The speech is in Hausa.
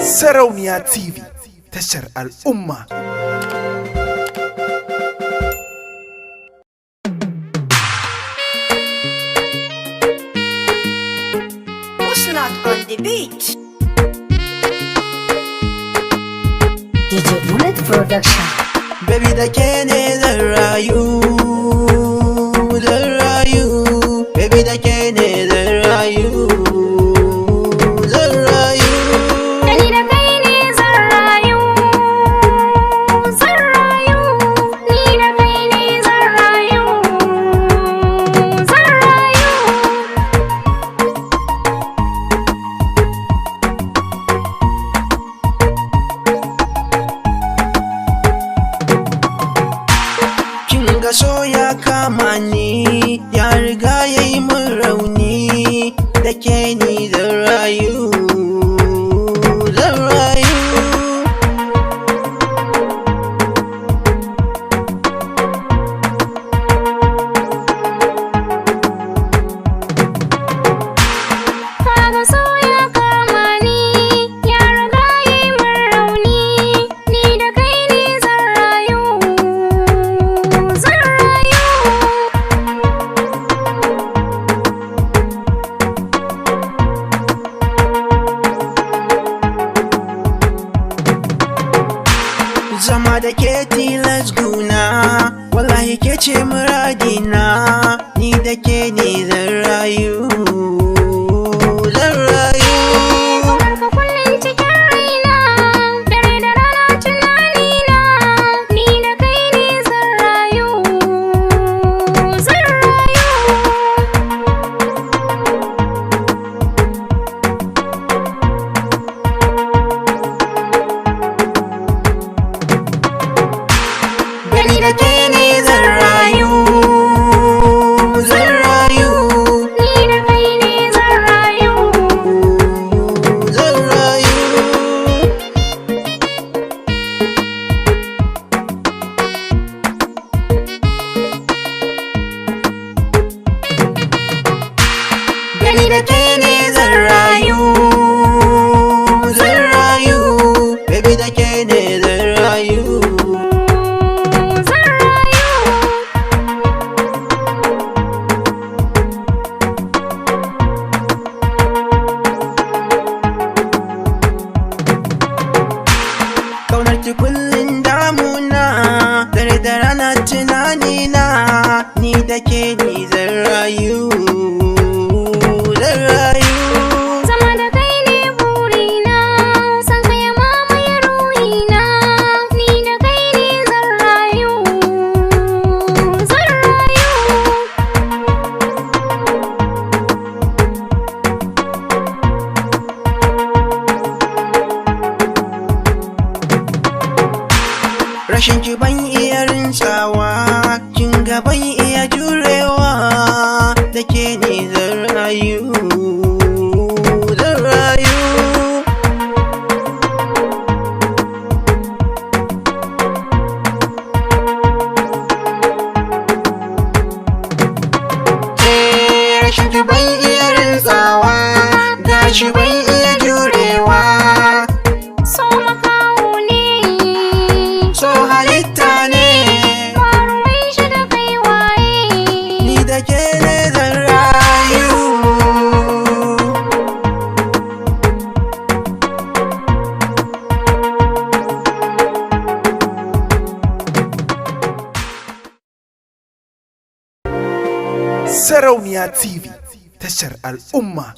Sarauniya TV, tashar al'umma. Who's not on the beat? DJ Bullet Production. Baby Dake ne zan rayu, zan rayu. Baby Dake ne zan rayu, zan rayu. Dani da kai ne zan rayu, zan rayu. Ni da kai ne zan rayu, zan rayu. Kin ga so ya kama ni, ya riga ya yi min rauni. Dake ni zan rayu, zan rayu. Kaga so ya kama ni, ya riga ya yi min rauni. Ni da kai ne zan rayu, zan rayu. Zama da ke tilas guna, wallahi ke ce muradina. Ni da ke ne zan rayu, zan rayu. Ka kullum cikin raina, dare da rana tunanina. Ni da kai ne zan rayu, zan rayu. Gani da ke ne zan rayu, zan rayu. Ni da kai ne zan rayu, Zan rayu. Gani da ke ne zan rayu, zan rayu. Baby da ke ne zan rayu. zan rayu. Kaunar ki kullum damuna, dare da rana tunanina. Ni da ke ni zan rayu, zan rayu. Zama da kai ne burina, san ka ya mamaye ruhina. Ni da kai ne zan rayu, zan rayu. Rashin ki ban iya rinsawa, kin ga ban iya jurewa. Da ke ni zan rayu, zan rayu. Rashin ki ban iya rinsawa, gashi ban iya jurewa. So makaho ne, So halitta ne, faruwai shi da kai waye. ni da ke ne zan rayu. Sarauniya TV, tashar al'umma.